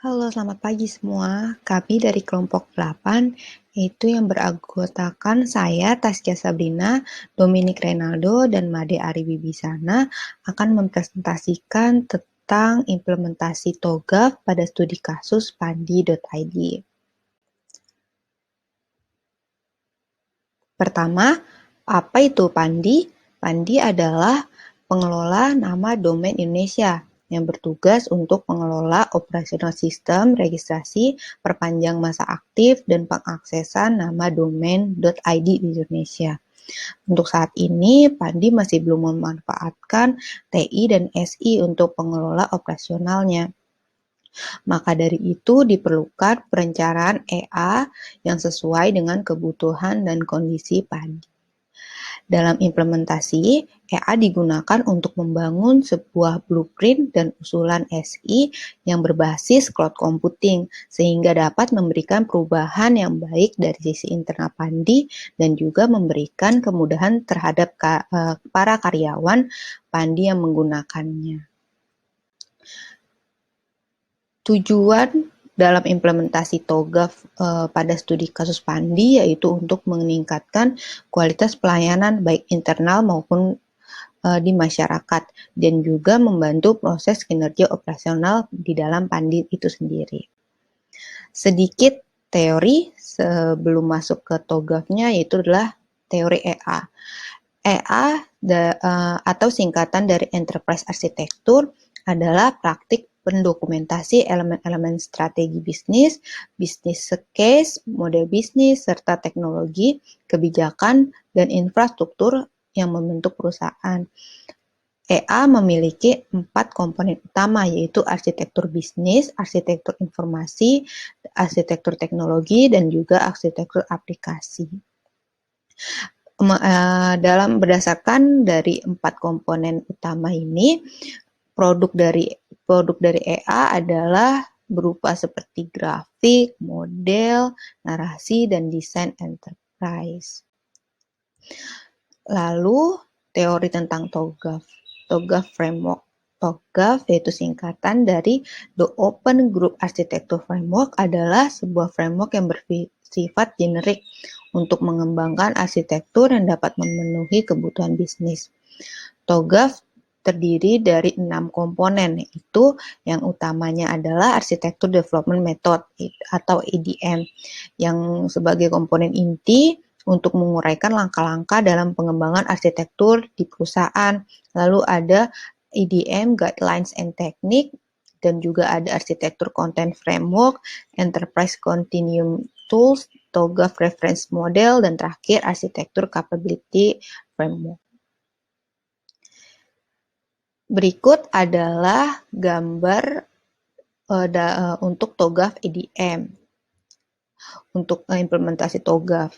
Halo, selamat pagi semua. Kami dari kelompok 8, yaitu yang beranggotakan saya, Taskia Sabrina, Dominic Renaldo, dan Made Ari Wibisana, akan mempresentasikan tentang implementasi TOGAF pada studi kasus pandi.id. Pertama, apa itu Pandi? Pandi adalah pengelola nama domain Indonesia yang bertugas untuk mengelola operasional sistem, registrasi, perpanjang masa aktif, dan pengaksesan nama domain.id di Indonesia. Untuk saat ini, Pandi masih belum memanfaatkan TI dan SI untuk pengelola operasionalnya. Maka dari itu diperlukan perencanaan EA yang sesuai dengan kebutuhan dan kondisi Pandi. Dalam implementasi, EA digunakan untuk membangun sebuah blueprint dan usulan SI yang berbasis cloud computing, sehingga dapat memberikan perubahan yang baik dari sisi internal Pandi dan juga memberikan kemudahan terhadap para karyawan Pandi yang menggunakannya. Tujuan dalam implementasi TOGAF pada studi kasus Pandi yaitu untuk meningkatkan kualitas pelayanan baik internal maupun di masyarakat dan juga membantu proses kinerja operasional di dalam Pandi itu sendiri. Sedikit teori sebelum masuk ke TOGAF-nya yaitu adalah teori EA. EA atau singkatan dari Enterprise Architecture adalah praktik pendokumentasi elemen-elemen strategi bisnis, bisnis case, model bisnis, serta teknologi, kebijakan, dan infrastruktur yang membentuk perusahaan. EA memiliki 4 komponen utama yaitu arsitektur bisnis, arsitektur informasi, arsitektur teknologi, dan juga arsitektur aplikasi. Dalam berdasarkan dari 4 komponen utama ini, produk dari EA adalah berupa seperti grafik, model, narasi, dan desain enterprise. Lalu teori tentang TOGAF. TOGAF Framework. TOGAF yaitu singkatan dari The Open Group Architecture Framework adalah sebuah framework yang bersifat generik untuk mengembangkan arsitektur yang dapat memenuhi kebutuhan bisnis. TOGAF terdiri dari 6 komponen, yaitu yang utamanya adalah Architecture Development Method atau EDM, yang sebagai komponen inti untuk menguraikan langkah-langkah dalam pengembangan arsitektur di perusahaan. Lalu ada EDM Guidelines and Technique, dan juga ada Arsitektur Content Framework, Enterprise Continuum Tools, TOGAF Reference Model, dan terakhir Arsitektur Capability Framework. Berikut adalah gambar untuk TOGAF EDM. Untuk implementasi TOGAF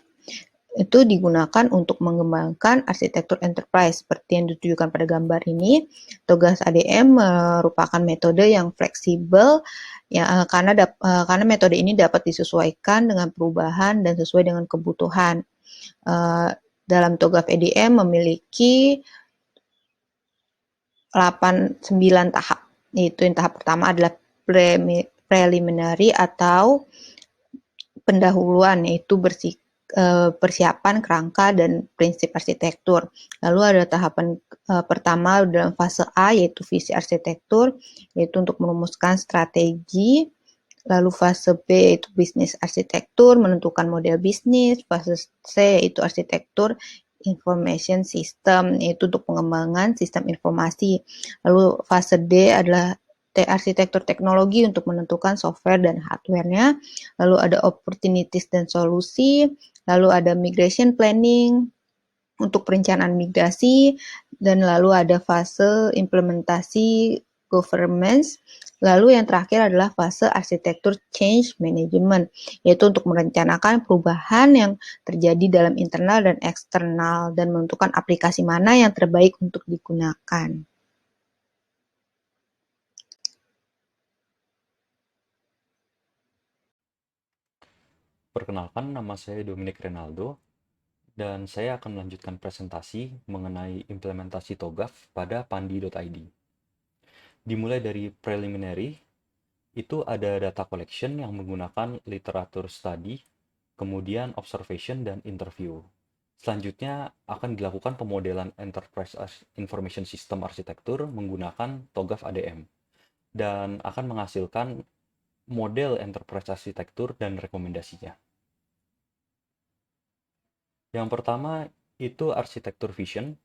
itu digunakan untuk mengembangkan arsitektur enterprise seperti yang ditunjukkan pada gambar ini. TOGAF ADM merupakan metode yang fleksibel ya, karena metode ini dapat disesuaikan dengan perubahan dan sesuai dengan kebutuhan. Dalam TOGAF EDM memiliki 9 tahap, yaitu yang tahap pertama adalah preliminary atau pendahuluan, yaitu persiapan kerangka dan prinsip arsitektur. Lalu ada tahapan pertama dalam fase A yaitu visi arsitektur, yaitu untuk merumuskan strategi. Lalu fase B yaitu bisnis arsitektur, menentukan model bisnis. Fase C yaitu arsitektur information system, yaitu untuk pengembangan sistem informasi. Lalu fase D adalah arsitektur teknologi untuk menentukan software dan hardware-nya. Lalu ada opportunities dan solusi. Lalu ada migration planning untuk perencanaan migrasi. Dan lalu ada fase implementasi governance. Lalu yang terakhir adalah fase arsitektur change management, yaitu untuk merencanakan perubahan yang terjadi dalam internal dan eksternal dan menentukan aplikasi mana yang terbaik untuk digunakan. Perkenalkan, nama saya Dominic Renaldo, dan saya akan melanjutkan presentasi mengenai implementasi TOGAF pada pandi.id. Dimulai dari preliminary, itu ada data collection yang menggunakan literatur study, kemudian observation dan interview. Selanjutnya akan dilakukan pemodelan Enterprise Information System Arsitektur menggunakan TOGAF ADM dan akan menghasilkan model Enterprise Arsitektur dan rekomendasinya. Yang pertama itu arsitektur vision.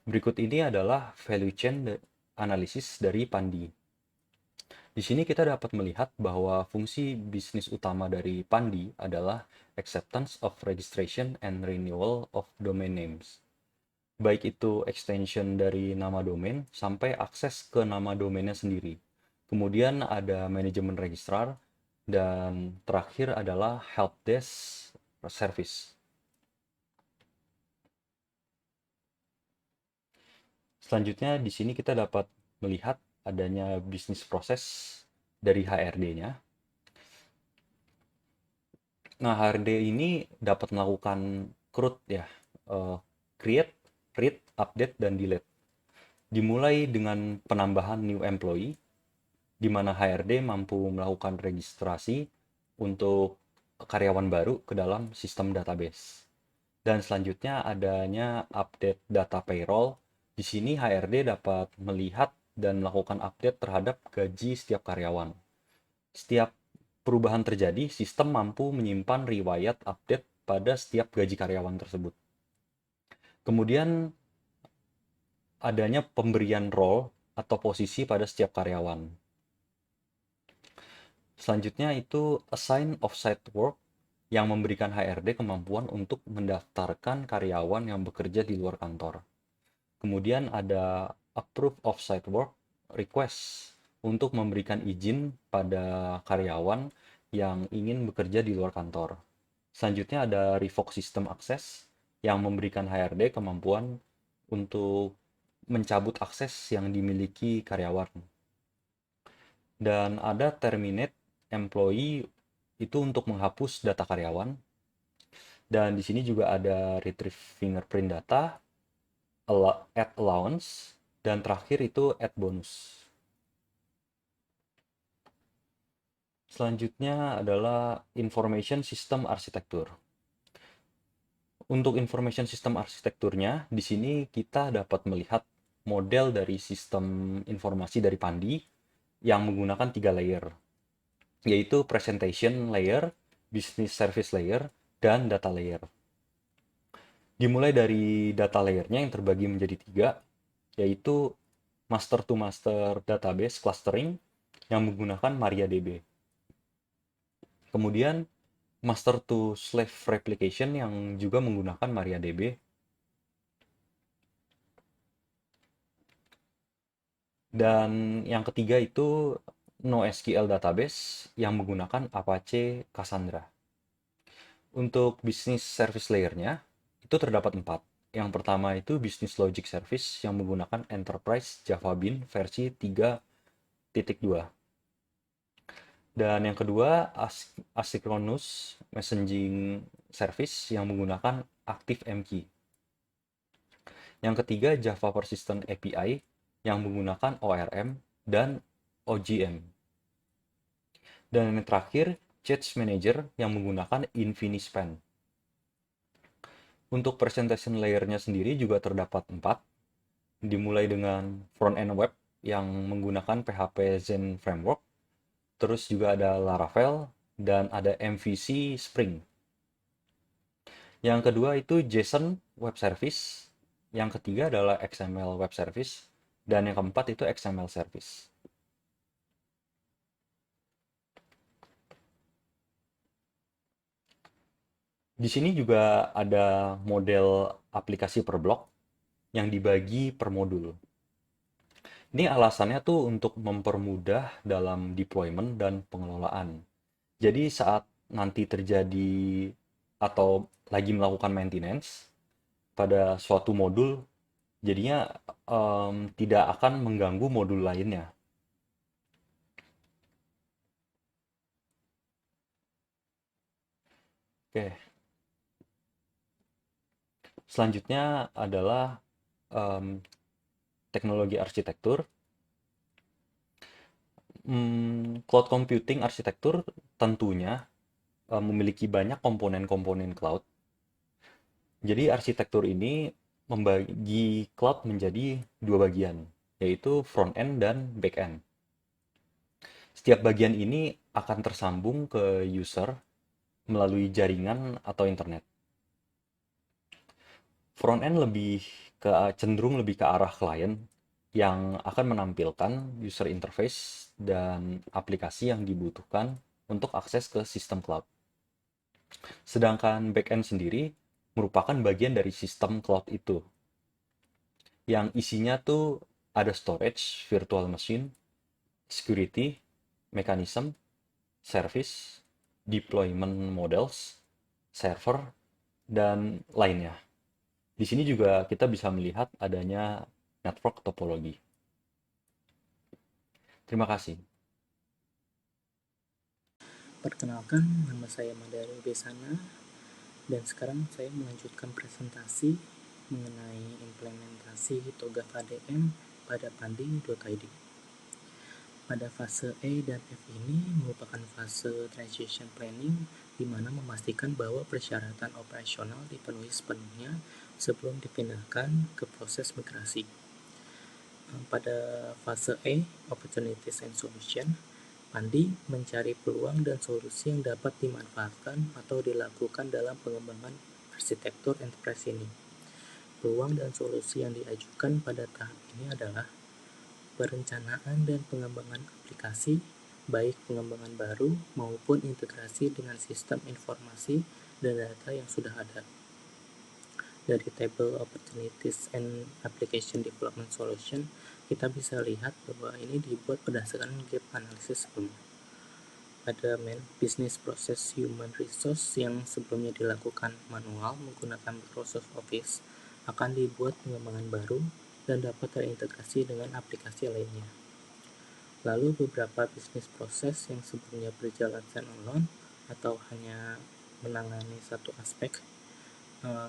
Berikut ini adalah value chain analisis dari Pandi. Di sini kita dapat melihat bahwa fungsi bisnis utama dari Pandi adalah acceptance of registration and renewal of domain names. Baik itu extension dari nama domain sampai akses ke nama domainnya sendiri. Kemudian ada manajemen registrar dan terakhir adalah help desk service. Selanjutnya di sini kita dapat melihat adanya bisnis proses dari HRD-nya. Nah, HRD ini dapat melakukan CRUD ya, create, read, update, dan delete. Dimulai dengan penambahan new employee, di mana HRD mampu melakukan registrasi untuk karyawan baru ke dalam sistem database. Dan selanjutnya adanya update data payroll. Di sini HRD dapat melihat dan melakukan update terhadap gaji setiap karyawan. Setiap perubahan terjadi, sistem mampu menyimpan riwayat update pada setiap gaji karyawan tersebut. Kemudian adanya pemberian role atau posisi pada setiap karyawan. Selanjutnya itu assign offsite work yang memberikan HRD kemampuan untuk mendaftarkan karyawan yang bekerja di luar kantor. Kemudian ada approve offsite work request untuk memberikan izin pada karyawan yang ingin bekerja di luar kantor. Selanjutnya ada revoke system access yang memberikan HRD kemampuan untuk mencabut akses yang dimiliki karyawan. Dan ada terminate employee itu untuk menghapus data karyawan. Dan di sini juga ada retrieve fingerprint data, add allowance, dan terakhir itu add bonus. Selanjutnya adalah information system arsitektur. Untuk information system arsitekturnya, di sini kita dapat melihat model dari sistem informasi dari Pandi yang menggunakan 3 layer, yaitu presentation layer, business service layer, dan data layer. Dimulai dari data layernya yang terbagi menjadi 3, yaitu master to master database clustering yang menggunakan MariaDB. Kemudian master to slave replication yang juga menggunakan MariaDB. Dan yang ketiga itu NoSQL database yang menggunakan Apache Cassandra. Untuk business service layer-nya itu terdapat 4. Yang pertama itu business logic service yang menggunakan Enterprise Java Bean versi 3.2. Dan yang kedua asynchronous messaging service yang menggunakan ActiveMQ. Yang ketiga Java Persistent API yang menggunakan ORM dan OGM. Dan yang terakhir, Change Manager yang menggunakan InfiniSpan. Untuk presentation layer-nya sendiri juga terdapat 4, dimulai dengan front-end web yang menggunakan PHP Zen Framework, terus juga ada Laravel, dan ada MVC Spring. Yang kedua itu JSON Web Service, yang ketiga adalah XML Web Service, dan yang keempat itu XML Service. Di sini juga ada model aplikasi per blok yang dibagi per modul. Ini alasannya tuh untuk mempermudah dalam deployment dan pengelolaan. Jadi saat nanti terjadi atau lagi melakukan maintenance pada suatu modul, jadinya tidak akan mengganggu modul lainnya. Oke, selanjutnya adalah teknologi arsitektur. Cloud computing arsitektur tentunya memiliki banyak komponen-komponen cloud. Jadi arsitektur ini membagi cloud menjadi dua bagian, yaitu front end dan back end. Setiap bagian ini akan tersambung ke user melalui jaringan atau internet. Front end cenderung lebih ke arah klien yang akan menampilkan user interface dan aplikasi yang dibutuhkan untuk akses ke sistem cloud. Sedangkan backend sendiri merupakan bagian dari sistem cloud itu, yang isinya tuh ada storage, virtual machine, security, mechanism, service, deployment models, server, dan lainnya. Di sini juga kita bisa melihat adanya network topologi. Terima kasih. Perkenalkan, nama saya Madari Besana, dan sekarang saya melanjutkan presentasi mengenai implementasi TOGAF ADM pada Pandi.id. Pada fase E dan F ini merupakan fase transition planning, di mana memastikan bahwa persyaratan operasional dipenuhi sepenuhnya sebelum dipindahkan ke proses migrasi. Pada fase E, Opportunities and Solution, Pandi mencari peluang dan solusi yang dapat dimanfaatkan atau dilakukan dalam pengembangan arsitektur enterprise ini. Peluang dan solusi yang diajukan pada tahap ini adalah perencanaan dan pengembangan aplikasi, baik pengembangan baru maupun integrasi dengan sistem informasi dan data yang sudah ada. Dari tabel Opportunities and Application Development Solution, kita bisa lihat bahwa ini dibuat berdasarkan gap analysis sebelumnya. Ada Business Process Human Resource yang sebelumnya dilakukan manual menggunakan Microsoft Office akan dibuat pengembangan baru dan dapat terintegrasi dengan aplikasi lainnya. Lalu beberapa bisnis proses yang sebelumnya berjalan standalone atau hanya menangani satu aspek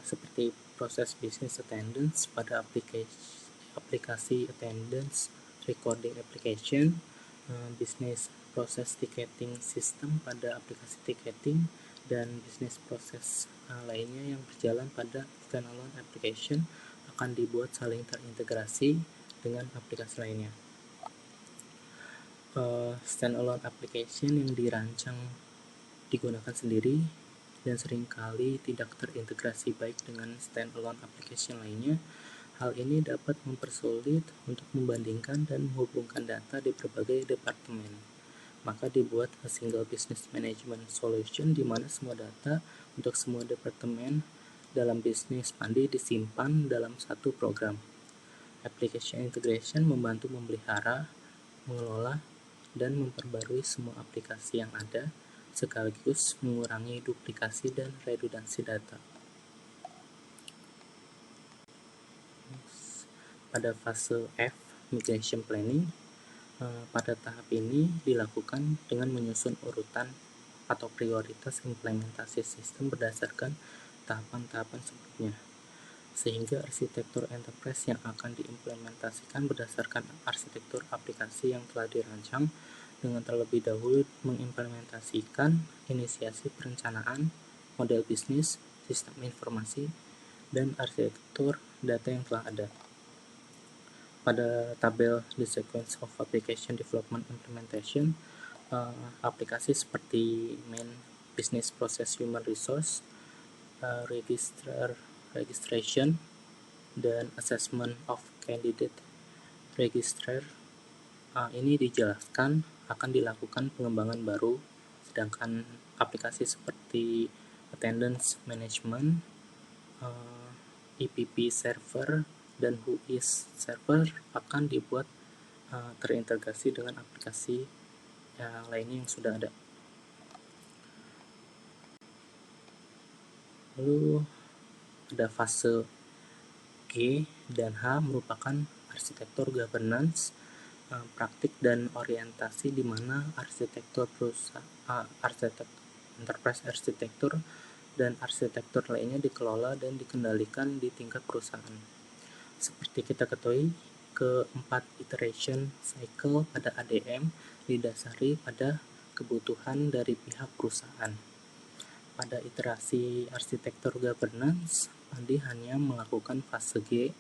seperti proses business attendance pada aplikasi attendance recording application, business process ticketing system pada aplikasi ticketing, dan business process lainnya yang berjalan pada standalone application akan dibuat saling terintegrasi dengan aplikasi lainnya. Standalone application yang dirancang digunakan sendiri dan seringkali tidak terintegrasi baik dengan standalone application lainnya. Hal ini dapat mempersulit untuk membandingkan dan menghubungkan data di berbagai departemen. Maka dibuat a single business management solution di mana semua data untuk semua departemen dalam bisnis Pandi disimpan dalam satu program. Application integration membantu memelihara, mengelola, dan memperbarui semua aplikasi yang ada, sekaligus mengurangi duplikasi dan redundansi data. Pada fase F, Migration Planning, pada tahap ini dilakukan dengan menyusun urutan atau prioritas implementasi sistem berdasarkan tahapan-tahapan sebelumnya, sehingga arsitektur enterprise yang akan diimplementasikan berdasarkan arsitektur aplikasi yang telah dirancang dengan terlebih dahulu mengimplementasikan inisiasi perencanaan, model bisnis, sistem informasi, dan arsitektur data yang telah ada. Pada tabel The Sequence of Application Development Implementation, aplikasi seperti Main Business Process Human Resource, Registration, dan Assessment of Candidate Register ini dijelaskan akan dilakukan pengembangan baru, sedangkan aplikasi seperti Attendance Management, EPP Server, dan Whois Server akan dibuat terintegrasi dengan aplikasi lainnya yang sudah ada. Lalu ada fase G dan H merupakan arsitektur governance, praktik dan orientasi di mana arsitektur enterprise arsitektur dan arsitektur lainnya dikelola dan dikendalikan di tingkat perusahaan. Seperti kita ketahui, keempat iteration cycle pada ADM didasari pada kebutuhan dari pihak perusahaan. Pada iterasi arsitektur governance, Pandi hanya melakukan fase G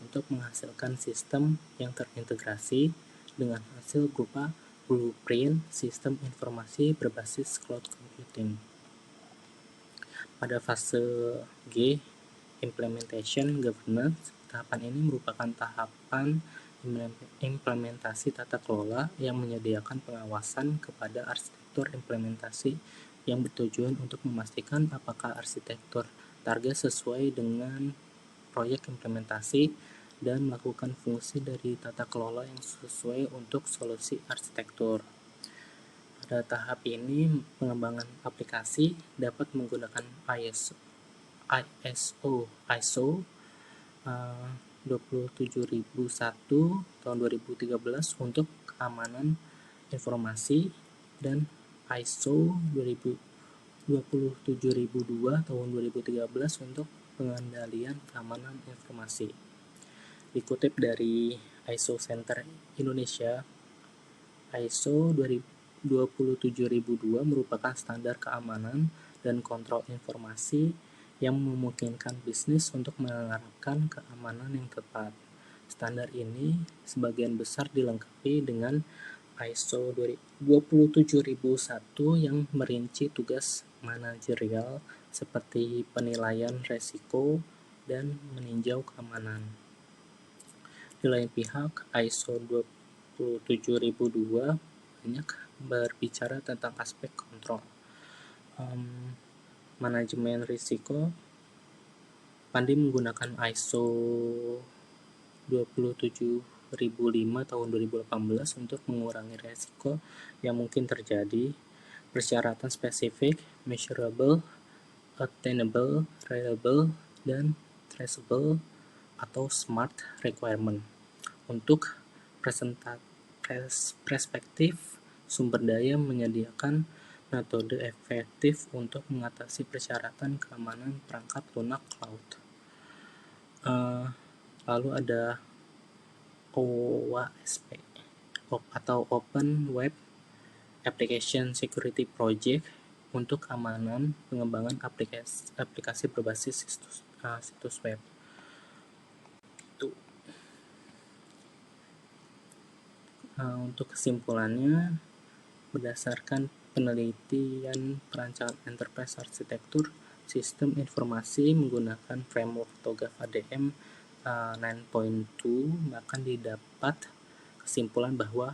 untuk menghasilkan sistem yang terintegrasi dengan hasil berupa blueprint sistem informasi berbasis cloud computing. Pada fase G, implementation governance, tahapan ini merupakan tahapan implementasi tata kelola yang menyediakan pengawasan kepada arsitektur implementasi yang bertujuan untuk memastikan apakah arsitektur target sesuai dengan proyek implementasi dan melakukan fungsi dari tata kelola yang sesuai untuk solusi arsitektur. Pada tahap ini, pengembangan aplikasi dapat menggunakan ISO 27001 tahun 2013 untuk keamanan informasi dan ISO 27002 tahun 2013 untuk pengendalian keamanan informasi. Dikutip dari ISO Center Indonesia, ISO 27002 merupakan standar keamanan dan kontrol informasi yang memungkinkan bisnis untuk menerapkan keamanan yang tepat. Standar ini sebagian besar dilengkapi dengan ISO 27001 yang merinci tugas manajerial seperti penilaian resiko dan meninjau keamanan. Di lain pihak, ISO 27002 banyak berbicara tentang aspek kontrol. Manajemen risiko, Pandi menggunakan ISO 27005 tahun 2018 untuk mengurangi risiko yang mungkin terjadi. Persyaratan spesifik, measurable, attainable, reliable, dan traceable atau SMART requirement. Untuk perspektif sumber daya menyediakan metode efektif untuk mengatasi persyaratan keamanan perangkat lunak cloud. Lalu ada OWASP atau Open Web Application Security Project untuk keamanan pengembangan aplikasi berbasis situs web. Untuk kesimpulannya, berdasarkan penelitian perancangan enterprise arsitektur sistem informasi menggunakan framework TOGAF ADM 9.2, maka didapat kesimpulan bahwa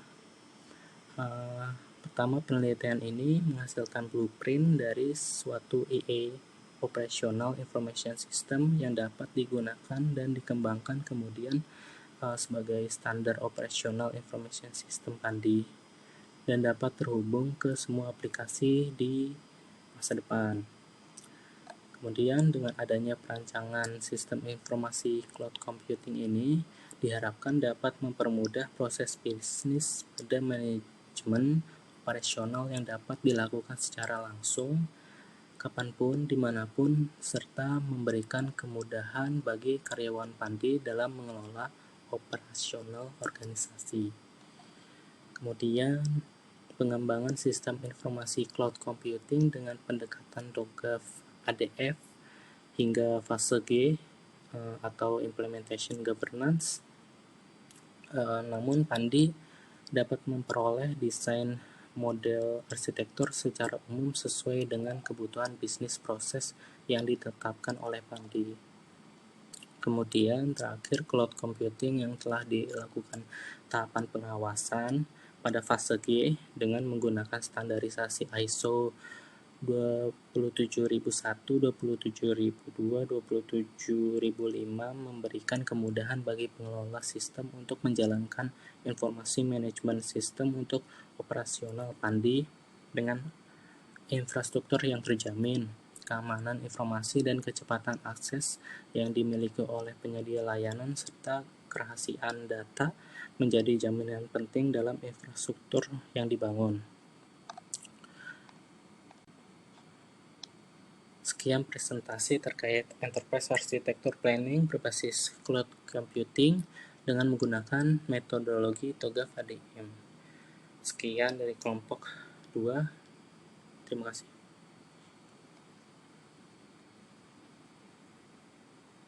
pertama, penelitian ini menghasilkan blueprint dari suatu EA Operational Information System yang dapat digunakan dan dikembangkan kemudian sebagai standar operational information system Pandi dan dapat terhubung ke semua aplikasi di masa depan. Kemudian dengan adanya perancangan sistem informasi cloud computing ini diharapkan dapat mempermudah proses bisnis pada manajemen operasional yang dapat dilakukan secara langsung, kapanpun, dimanapun, serta memberikan kemudahan bagi karyawan Pandi dalam mengelola operasional organisasi. Kemudian pengembangan sistem informasi cloud computing dengan pendekatan TOGAF ADF hingga fase G atau implementation governance. Namun Pandi dapat memperoleh desain model arsitektur secara umum sesuai dengan kebutuhan bisnis proses yang ditetapkan oleh Pandi. Kemudian terakhir cloud computing yang telah dilakukan tahapan pengawasan pada fase G dengan menggunakan standarisasi ISO 27001, 27002, 27005 memberikan kemudahan bagi pengelola sistem untuk menjalankan informasi manajemen sistem untuk operasional Pandi dengan infrastruktur yang terjamin, keamanan informasi dan kecepatan akses yang dimiliki oleh penyedia layanan serta kerahasiaan data menjadi jaminan penting dalam infrastruktur yang dibangun. Sekian presentasi terkait Enterprise Architecture Planning berbasis Cloud Computing dengan menggunakan metodologi TOGAF ADM. Sekian dari kelompok 2. Terima kasih.